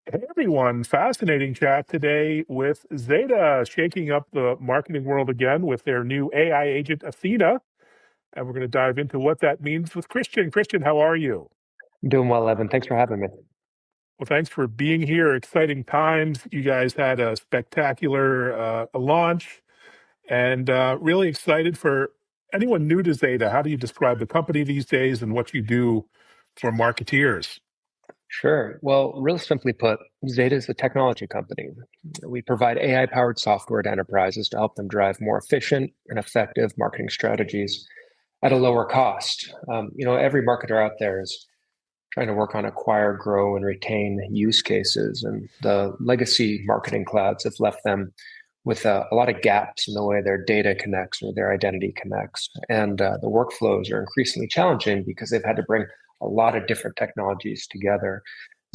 Hey everyone, fascinating chat today with Zeta shaking up the marketing world again with their new AI agent, Athena. And we're going to dive into what that means with Christian. Christian, how are you? Doing well, Evan. Thanks for having me. Well, thanks for being here. Exciting times. You guys had a spectacular launch and really excited for anyone new to Zeta. How do you describe the company these days and what you do for marketeers? Sure. Well, real simply put, Zeta is a technology company. We provide AI-powered software to enterprises to help them drive more efficient and effective marketing strategies at a lower cost. Every marketer out there is trying to work on acquire, grow, and retain use cases, and the legacy marketing clouds have left them with a lot of gaps in the way their data connects or their identity connects. And the workflows are increasingly challenging because they've had to bring a lot of different technologies together.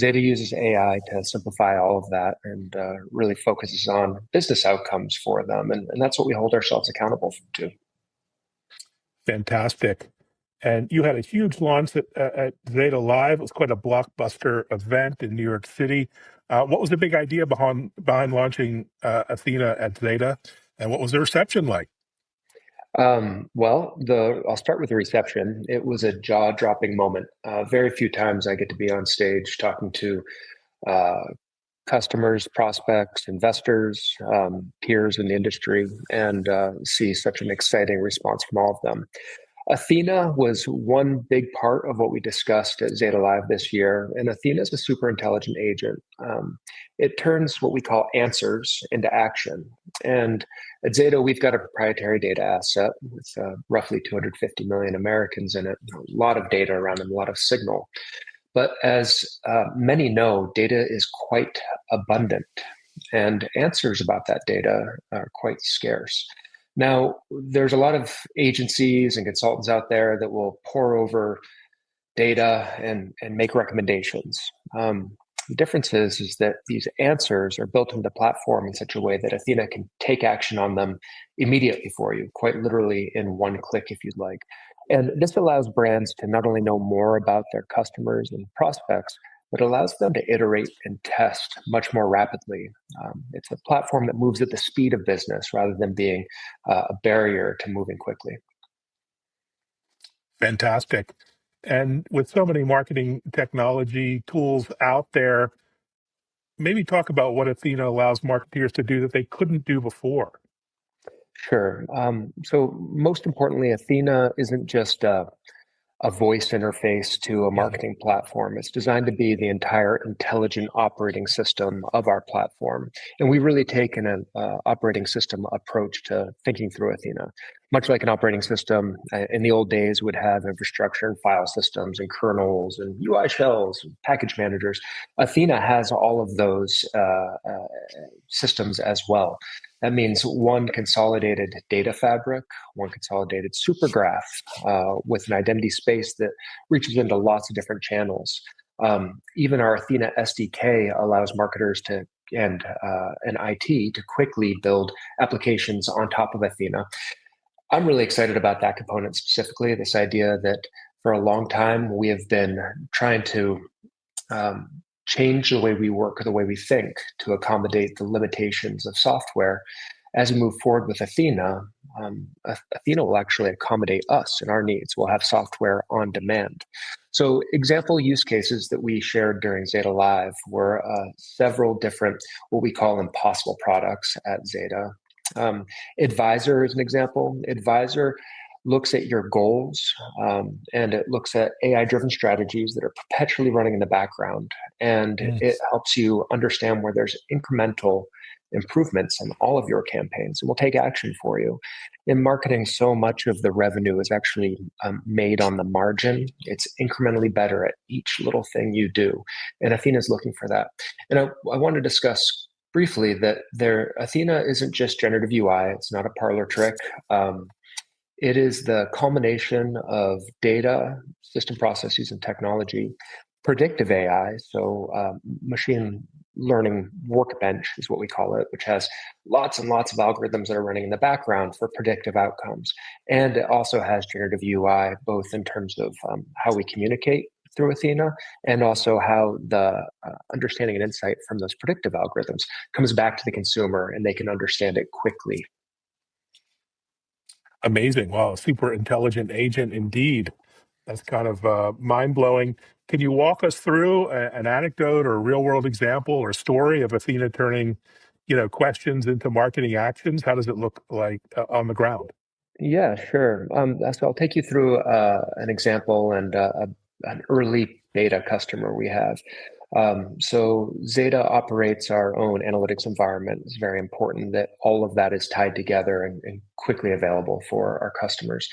Zeta uses AI to simplify all of that and really focuses on business outcomes for them. And that's what we hold ourselves accountable to. Fantastic. And you had a huge launch at Zeta Live. It was quite a blockbuster event in New York City. What was the big idea behind launching Athena at Zeta, and what was the reception like? I'll start with the reception. It was a jaw-dropping moment. Very few times I get to be on stage talking to uh, customers, prospects, investors, peers in the industry, and see such an exciting response from all of them. Athena was one big part of what we discussed at Zeta Live this year, and Athena is a super intelligent agent. It turns what we call answers into action. And at Zeta, we've got a proprietary data asset with roughly 250 million Americans in it, a lot of data around them, a lot of signal. But as many know, data is quite abundant, and answers about that data are quite scarce. Now, there's a lot of agencies and consultants out there that will pour over data and make recommendations. The difference is that these answers are built into the platform in such a way that Athena can take action on them immediately for you, quite literally in one click if you'd like. And this allows brands to not only know more about their customers and prospects, but allows them to iterate and test much more rapidly. It's a platform that moves at the speed of business rather than being a barrier to moving quickly. Fantastic. And with so many marketing technology tools out there, maybe talk about what Athena allows marketeers to do that they couldn't do before. Sure. So most importantly, Athena isn't just a voice interface to a Mhm. marketing platform. It's designed to be the entire intelligent operating system of our platform. And we really take an operating system approach to thinking through Athena. Much like an operating system in the old days would have infrastructure and file systems and kernels and UI shells, and package managers, Athena has all of those systems as well. That means one consolidated data fabric, one consolidated supergraph with an identity space that reaches into lots of different channels. Even our Athena SDK allows marketers to and IT to quickly build applications on top of Athena. I'm really excited about that component specifically. This idea that for a long time we have been trying to um, change the way we work or the way we think to accommodate the limitations of software. As we move forward with Athena, Athena will actually accommodate us and our needs. We'll have software on demand. So, example use cases that we shared during Zeta Live were several different, what we call impossible products at Zeta. Advisor is an example. Advisor looks at your goals and it looks at AI driven strategies that are perpetually running in the background. And Mm. it helps you understand where there's incremental improvements in all of your campaigns and will take action for you. In marketing, so much of the revenue is actually made on the margin. It's incrementally better at each little thing you do. And Athena's looking for that. And I want to discuss briefly that Athena isn't just generative UI. It's not a parlor trick. It is the culmination of data, system processes, and technology, predictive AI, so machine learning workbench is what we call it, which has lots and lots of algorithms that are running in the background for predictive outcomes. And it also has generative UI, both in terms of how we communicate through Athena, and also how the understanding and insight from those predictive algorithms comes back to the consumer and they can understand it quickly. Amazing. Wow, super intelligent agent indeed. That's kind of mind-blowing. Can you walk us through an anecdote or a real-world example or story of Athena turning, questions into marketing actions? How does it look like on the ground? Yeah, sure. So I'll take you through an example and an early beta customer we have. So Zeta operates our own analytics environment. It's very important that all of that is tied together and quickly available for our customers.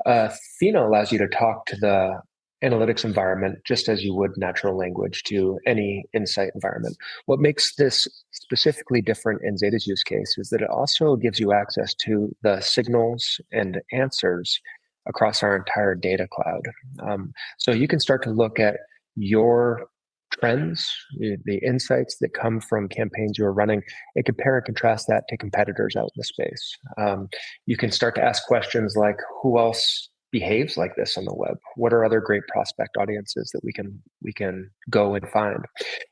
Athena allows you to talk to the analytics environment just as you would natural language to any insight environment. What makes this specifically different in Zeta's use case is that it also gives you access to the signals and answers across our entire data cloud. So you can start to look at your trends, the insights that come from campaigns you're running, and compare and contrast that to competitors out in the space. You can start to ask questions like, who else behaves like this on the web? What are other great prospect audiences that we can go and find?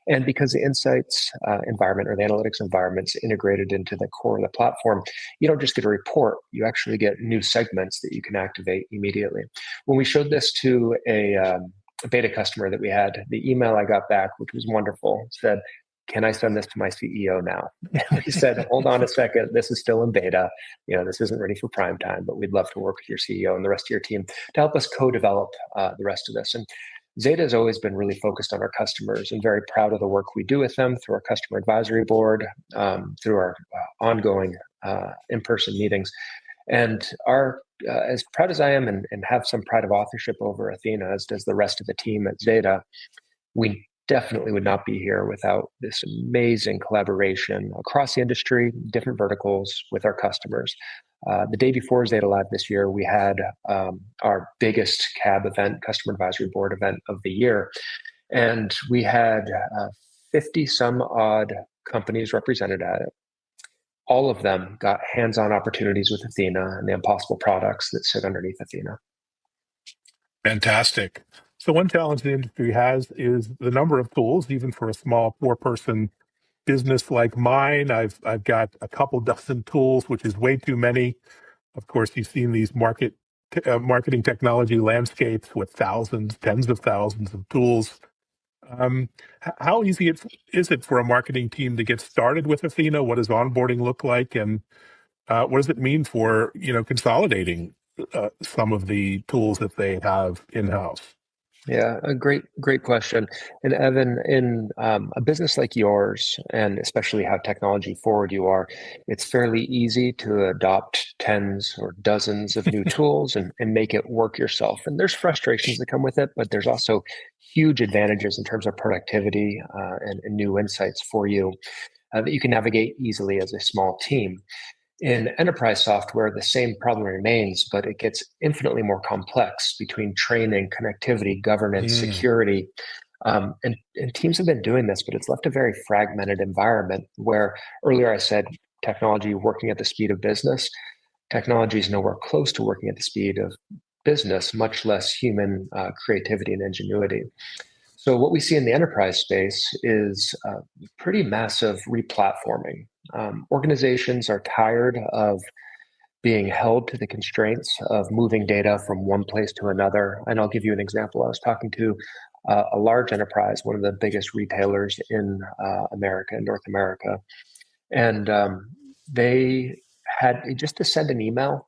And because the insights environment or the analytics environment's integrated into the core of the platform, you don't just get a report, you actually get new segments that you can activate immediately. When we showed this to a beta customer that we had, the email I got back, which was wonderful, said, "Can I send this to my CEO now?" And we said, "Hold on a second. This is still in beta. This isn't ready for prime time, but we'd love to work with your CEO and the rest of your team to help us co-develop the rest of this." And Zeta has always been really focused on our customers and very proud of the work we do with them through our customer advisory board, through our ongoing in-person meetings. And as proud as I am and have some pride of authorship over Athena, as does the rest of the team at Zeta, we definitely would not be here without this amazing collaboration across the industry, different verticals with our customers. The day before Zeta Live this year, we had our biggest CAB event, Customer Advisory Board event of the year. And we had 50 some odd companies represented at it. All of them got hands-on opportunities with Athena and the impossible products that sit underneath Athena. Fantastic. So one challenge the industry has is the number of tools, even for a small four-person business like mine. I've got a couple dozen tools, which is way too many. Of course, you've seen these marketing technology landscapes with thousands, tens of thousands of tools. How easy is it for a marketing team to get started with Athena? What does onboarding look like, and what does it mean for consolidating some of the tools that they have in-house? Yeah, a great question. And Evan, in a business like yours, and especially how technology forward you are, it's fairly easy to adopt tens or dozens of new tools and make it work yourself. And there's frustrations that come with it, but there's also huge advantages in terms of productivity and new insights for you that you can navigate easily as a small team. In enterprise software, the same problem remains, but it gets infinitely more complex between training, connectivity, governance, security. And teams have been doing this, but it's left a very fragmented environment where earlier I said technology working at the speed of business. Technology is nowhere close to working at the speed of business, much less human creativity and ingenuity. So what we see in the enterprise space is pretty massive replatforming. Organizations are tired of being held to the constraints of moving data from one place to another. And I'll give you an example. I was talking to a large enterprise, one of the biggest retailers in America, in North America. And they had, just to send an email,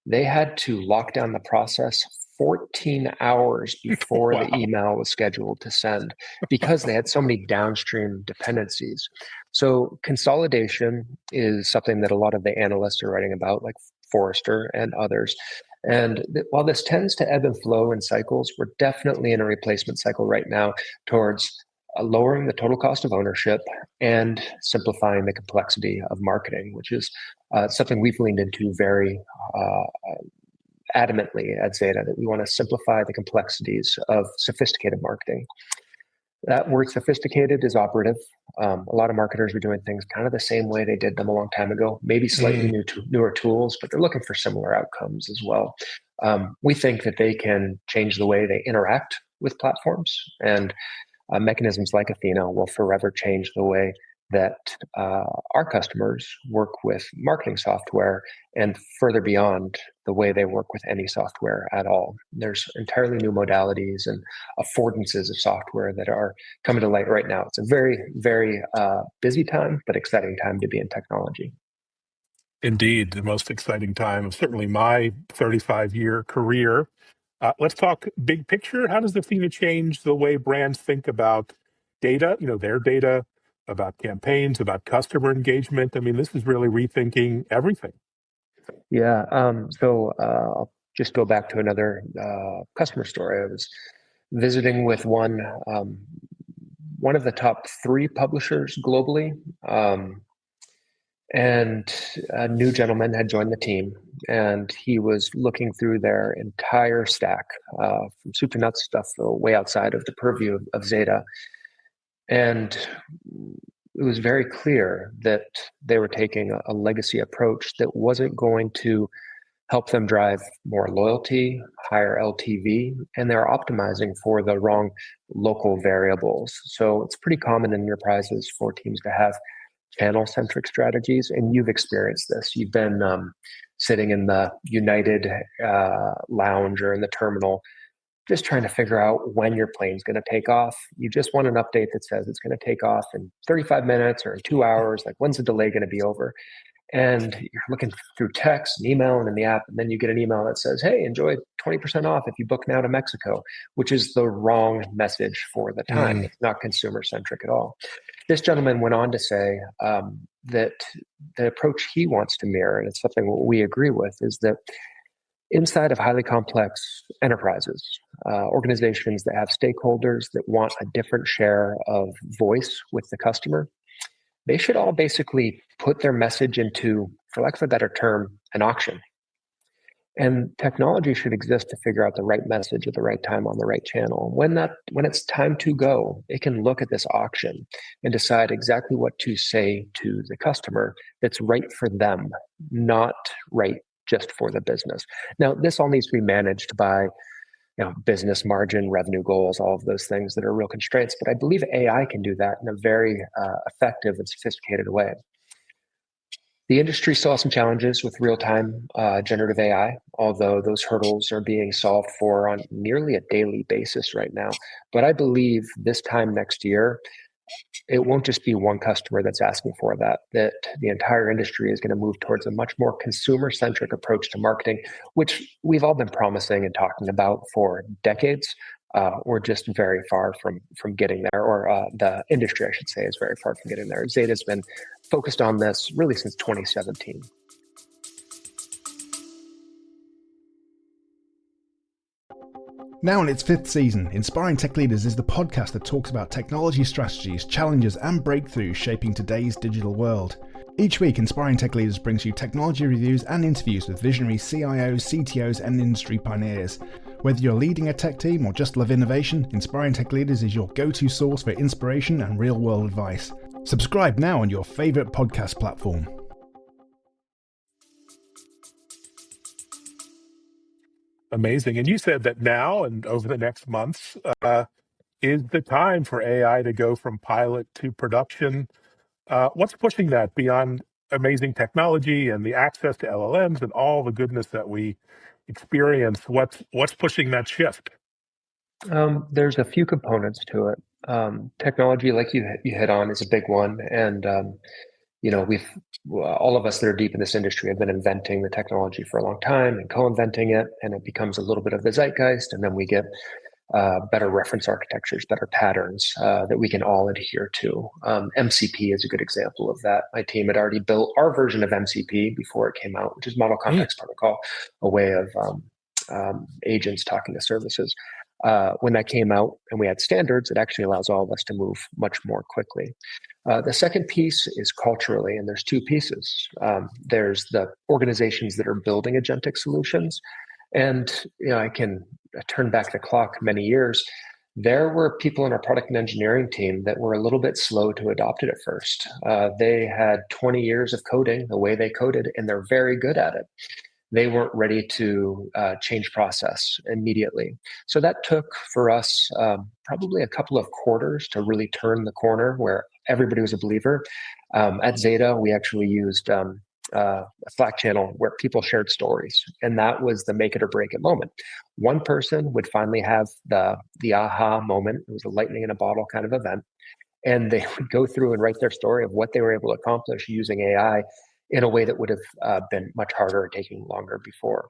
they had to lock down the process 14 hours before Wow. the email was scheduled to send because they had so many downstream dependencies. So consolidation is something that a lot of the analysts are writing about, like Forrester and others. And while this tends to ebb and flow in cycles, we're definitely in a replacement cycle right now towards lowering the total cost of ownership and simplifying the complexity of marketing, which is something we've leaned into very adamantly at Zeta, that we want to simplify the complexities of sophisticated marketing. That word sophisticated is operative. A lot of marketers are doing things kind of the same way they did them a long time ago, maybe slightly newer tools, but they're looking for similar outcomes as well. We think that they can change the way they interact with platforms. And mechanisms like Athena will forever change the way that our customers work with marketing software and further beyond the way they work with any software at all. There's entirely new modalities and affordances of software that are coming to light right now. It's a very, very busy time, but exciting time to be in technology. Indeed, the most exciting time of certainly my 35-year career. Let's talk big picture. How does Athena change the way brands think about data, their data, about campaigns, about customer engagement? I mean, this is really rethinking everything. Yeah. So I'll just go back to another customer story. I was visiting with one of the top 3 publishers globally. And a new gentleman had joined the team, and he was looking through their entire stack, from soup to nuts stuff, way outside of the purview of Zeta. And it was very clear that they were taking a legacy approach that wasn't going to help them drive more loyalty, higher LTV, and they're optimizing for the wrong local variables. So it's pretty common in enterprises for teams to have channel-centric strategies, and you've experienced this. You've been sitting in the United lounge or in the terminal, just trying to figure out when your plane's going to take off. You just want an update that says it's going to take off in 35 minutes or in 2 hours. Like, when's the delay going to be over? And you're looking through text and email and in the app, and then you get an email that says, hey, enjoy 20% off if you book now to Mexico, which is the wrong message for the time. It's not consumer-centric at all. This gentleman went on to say that the approach he wants to mirror, and it's something we agree with, is that inside of highly complex enterprises, organizations that have stakeholders that want a different share of voice with the customer, they should all basically put their message into, for lack of a better term, an auction. And technology should exist to figure out the right message at the right time on the right channel. When it's time to go, it can look at this auction and decide exactly what to say to the customer that's right for them, not right just for the business. Now, this all needs to be managed by business margin, revenue goals, all of those things that are real constraints. But I believe AI can do that in a very effective and sophisticated way. The industry saw some challenges with real-time generative AI, although those hurdles are being solved for on nearly a daily basis right now. But I believe this time next year, it won't just be one customer that's asking for that the entire industry is going to move towards a much more consumer-centric approach to marketing, which we've all been promising and talking about for decades. We're just very far from getting there, or the industry, I should say, is very far from getting there. Zeta's been focused on this really since 2017. Now in its 5th season, Inspiring Tech Leaders is the podcast that talks about technology strategies, challenges and breakthroughs shaping today's digital world. Each week, Inspiring Tech Leaders brings you technology reviews and interviews with visionary CIOs, CTOs and industry pioneers. Whether you're leading a tech team or just love innovation, Inspiring Tech Leaders is your go-to source for inspiration and real-world advice. Subscribe now on your favourite podcast platform. Amazing. And you said that now and over the next months is the time for AI to go from pilot to production. What's pushing that beyond amazing technology and the access to LLMs and all the goodness that we experience? What's pushing that shift? There's a few components to it. Technology, like you hit on, is a big one, and all of us that are deep in this industry have been inventing the technology for a long time and co-inventing it, and it becomes a little bit of the zeitgeist, and then we get better reference architectures, better patterns that we can all adhere to. MCP is a good example of that. My team had already built our version of MCP before it came out, which is Model Context Protocol, a way of agents talking to services. When that came out and we had standards, it actually allows all of us to move much more quickly. The second piece is culturally, and there's 2 pieces. There's the organizations that are building agentic solutions. And I can turn back the clock many years. There were people in our product and engineering team that were a little bit slow to adopt it at first. They had 20 years of coding the way they coded, and they're very good at it. they weren't ready to change process immediately. So that took for us probably a couple of quarters to really turn the corner where everybody was a believer. At Zeta, we actually used a Slack channel where people shared stories, and that was the make it or break it moment. One person would finally have the aha moment. It was a lightning in a bottle kind of event, and they would go through and write their story of what they were able to accomplish using AI in a way that would have been much harder or taking longer before.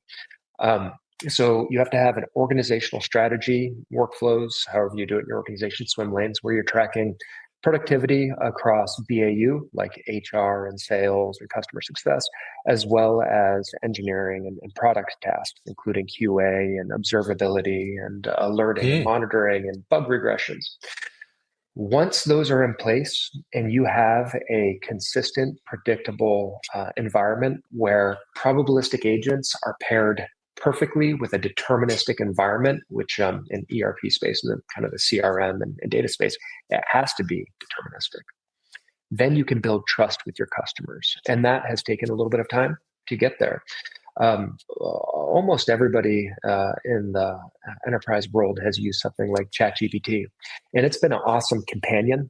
So you have to have an organizational strategy, workflows, however you do it in your organization, swim lanes, where you're tracking productivity across BAU, like HR and sales and customer success, as well as engineering and product tasks, including QA and observability and alerting and monitoring and bug regressions. Once those are in place and you have a consistent, predictable environment where probabilistic agents are paired perfectly with a deterministic environment, which in ERP space and kind of the CRM and data space, it has to be deterministic. Then you can build trust with your customers. And that has taken a little bit of time to get there. Almost everybody in the enterprise world has used something like ChatGPT, and it's been an awesome companion.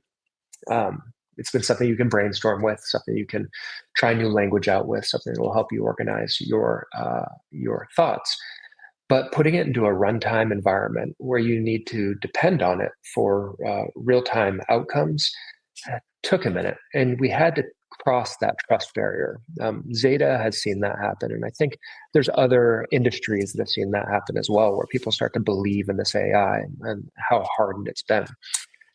It's been something you can brainstorm with, something you can try new language out with, something that will help you organize your thoughts. But putting it into a runtime environment where you need to depend on it for real-time outcomes took a minute, and we had to cross that trust barrier. Zeta has seen that happen, and I think there's other industries that have seen that happen as well, where people start to believe in this AI and how hardened it's been.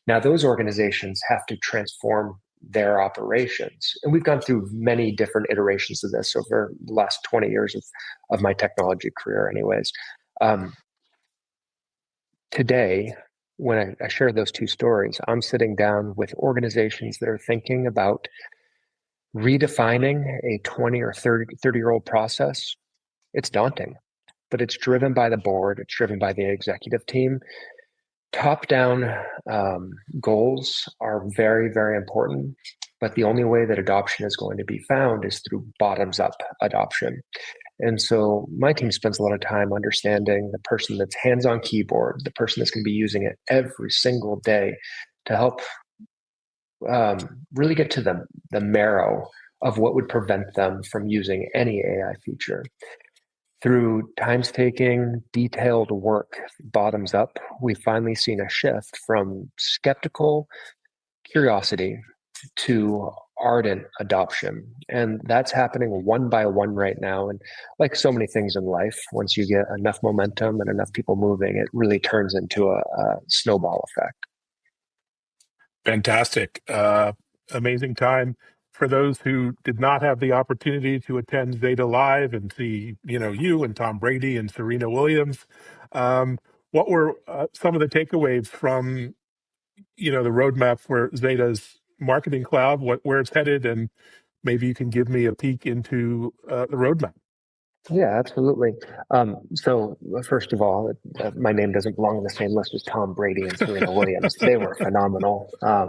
Now, those organizations have to transform their operations, and we've gone through many different iterations of this over the last 20 years of my technology career anyways. Today, when I share those two stories, I'm sitting down with organizations that are thinking about redefining a 20 or 30-year-old process. It's daunting, but it's driven by the board. It's driven by the executive team. Top-down goals are very, very important, but the only way that adoption is going to be found is through bottoms-up adoption. And so my team spends a lot of time understanding the person that's hands on keyboard, the person that's going to be using it every single day to help really get to the marrow of what would prevent them from using any AI feature. Through painstaking, detailed work, bottoms up, we've finally seen a shift from skeptical curiosity to ardent adoption. And that's happening one by one right now. And like so many things in life, once you get enough momentum and enough people moving, it really turns into a snowball effect. Fantastic. Amazing time. For those who did not have the opportunity to attend Zeta Live and see, you and Tom Brady and Serena Williams, what were some of the takeaways from, the roadmap for Zeta's marketing cloud, where it's headed, and maybe you can give me a peek into the roadmap. Yeah, absolutely. So first of all, my name doesn't belong in the same list as Tom Brady and Serena Williams. They were phenomenal. I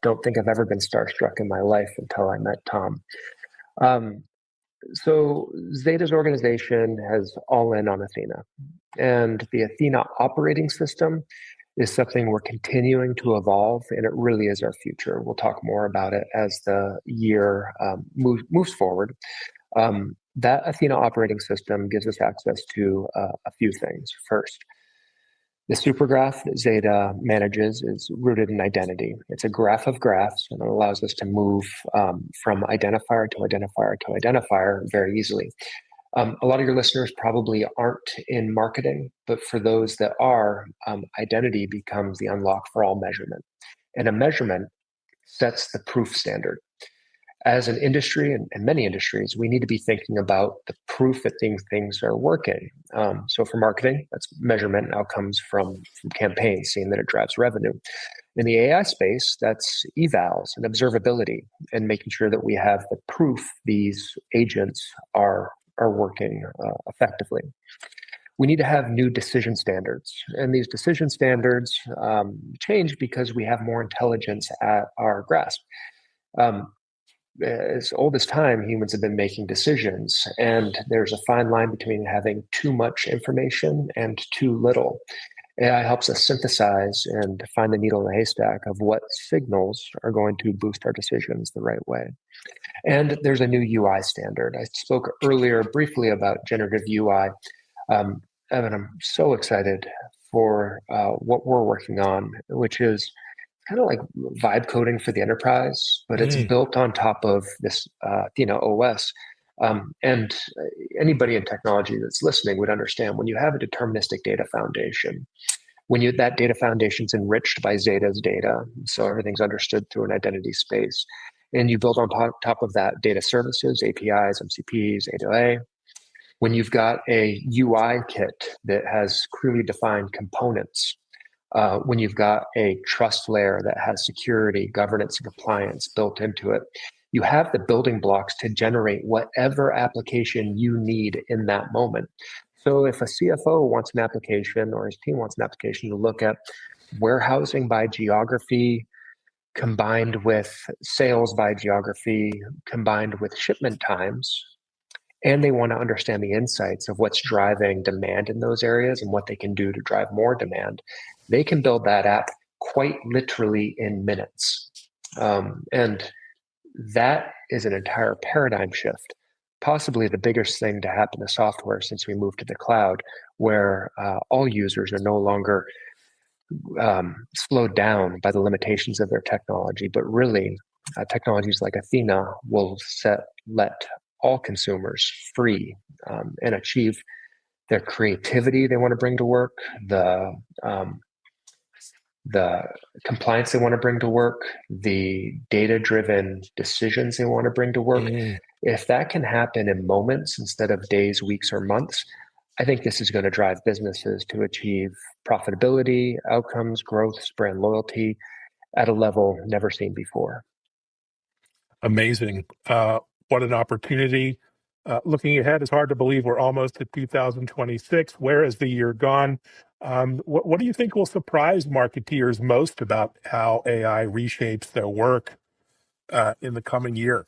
don't think I've ever been starstruck in my life until I met Tom. So Zeta's organization has all in on Athena, and the Athena operating system is something we're continuing to evolve, and it really is our future. We'll talk more about it as the year moves forward. That Athena operating system gives us access to a few things. First, the supergraph that Zeta manages is rooted in identity. It's a graph of graphs, and it allows us to move from identifier to identifier to identifier very easily. A lot of your listeners probably aren't in marketing, but for those that are, identity becomes the unlock for all measurement. And a measurement sets the proof standard. As an industry and many industries, we need to be thinking about the proof that things are working. So for marketing, that's measurement and outcomes from campaigns, seeing that it drives revenue. In the AI space, that's evals and observability and making sure that we have the proof these agents are working effectively. We need to have new decision standards, and these decision standards change because we have more intelligence at our grasp. as old as time, humans have been making decisions, and there's a fine line between having too much information and too little. AI helps us synthesize and find the needle in the haystack of what signals are going to boost our decisions the right way. And there's a new UI standard. I spoke earlier briefly about generative UI. Evan, I'm so excited for what we're working on, which is kind of like vibe coding for the enterprise, but it's built on top of this Athena OS. And anybody in technology that's listening would understand when you have a deterministic data foundation, that data foundation's enriched by Zeta's data, so everything's understood through an identity space, and you build on top of that data services, APIs, MCPs, A2A. When you've got a UI kit that has clearly defined components, when you've got a trust layer that has security, governance, and compliance built into it, you have the building blocks to generate whatever application you need in that moment. So if a CFO wants an application or his team wants an application to look at warehousing by geography, combined with sales by geography, combined with shipment times, and they want to understand the insights of what's driving demand in those areas and what they can do to drive more demand, they can build that app quite literally in minutes. And that is an entire paradigm shift, possibly the biggest thing to happen to software since we moved to the cloud, where all users are no longer slowed down by the limitations of their technology, but really technologies like Athena will let all consumers free and achieve their creativity they want to bring to work, the compliance they want to bring to work, the data-driven decisions they want to bring to work. If that can happen in moments instead of days, weeks, or months, I think this is going to drive businesses to achieve profitability, outcomes, growth, brand loyalty at a level never seen before. Amazing. What an opportunity. Looking ahead, it's hard to believe we're almost at 2026. Where has the year gone? What do you think will surprise marketeers most about how AI reshapes their work in the coming year?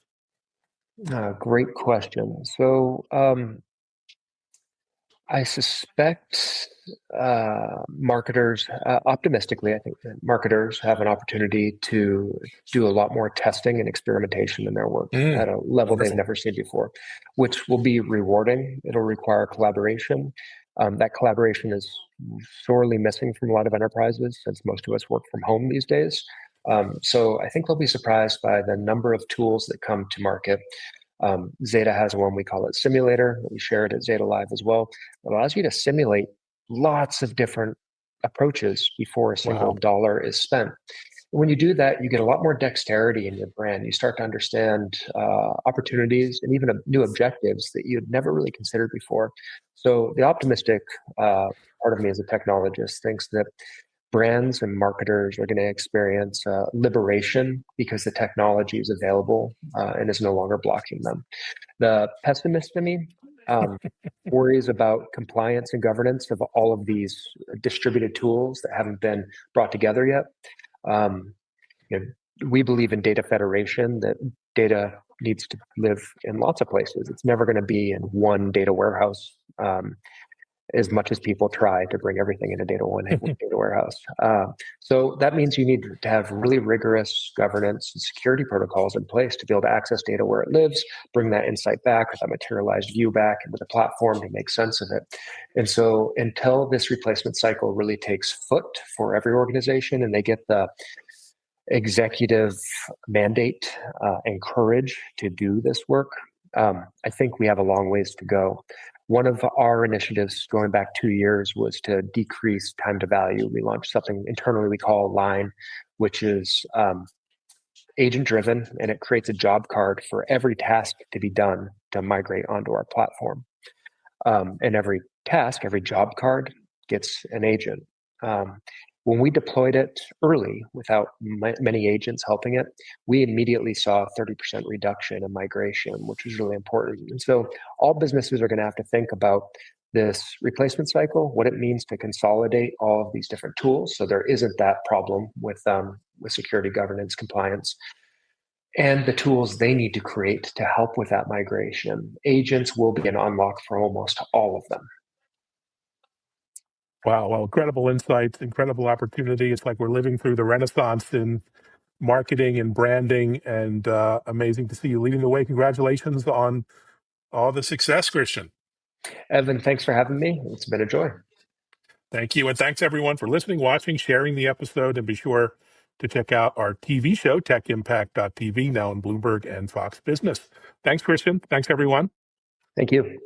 Great question. So I suspect marketers, optimistically, I think that marketers have an opportunity to do a lot more testing and experimentation in their work at a level they've never seen before, which will be rewarding. It'll require collaboration. That collaboration is sorely missing from a lot of enterprises since most of us work from home these days. So I think they'll be surprised by the number of tools that come to market. Zeta has one, we call it Simulator, that we shared at Zeta Live as well. It allows you to simulate lots of different approaches before a single dollar is spent. When you do that, you get a lot more dexterity in your brand. You start to understand opportunities and even new objectives that you'd never really considered before. So the optimistic part of me as a technologist thinks that brands and marketers are going to experience liberation because the technology is available and is no longer blocking them. The pessimist in me worries about compliance and governance of all of these distributed tools that haven't been brought together yet. We believe in data federation, that data needs to live in lots of places. It's never going to be in one data warehouse. As much as people try to bring everything into data warehouse. So that means you need to have really rigorous governance and security protocols in place to be able to access data where it lives, bring that insight back, or that materialized view back into the platform to make sense of it. And so until this replacement cycle really takes foot for every organization and they get the executive mandate and courage to do this work, I think we have a long ways to go. One of our initiatives going back 2 years was to decrease time to value. We launched something internally we call Line, which is agent driven, and it creates a job card for every task to be done to migrate onto our platform. And every task, every job card gets an agent. When we deployed it early without many agents helping it, we immediately saw a 30% reduction in migration, which was really important. And so all businesses are going to have to think about this replacement cycle, what it means to consolidate all of these different tools so there isn't that problem with security, governance, compliance. and the tools they need to create to help with that migration. Agents will be an unlock for almost all of them. Wow, well, incredible insights, incredible opportunity. It's like we're living through the Renaissance in marketing and branding, and amazing to see you leading the way. Congratulations on all the success, Christian. Evan, thanks for having me. It's been a joy. Thank you. And thanks everyone for listening, watching, sharing the episode, and be sure to check out our TV show, techimpact.tv, now in Bloomberg and Fox Business. Thanks, Christian. Thanks, everyone. Thank you.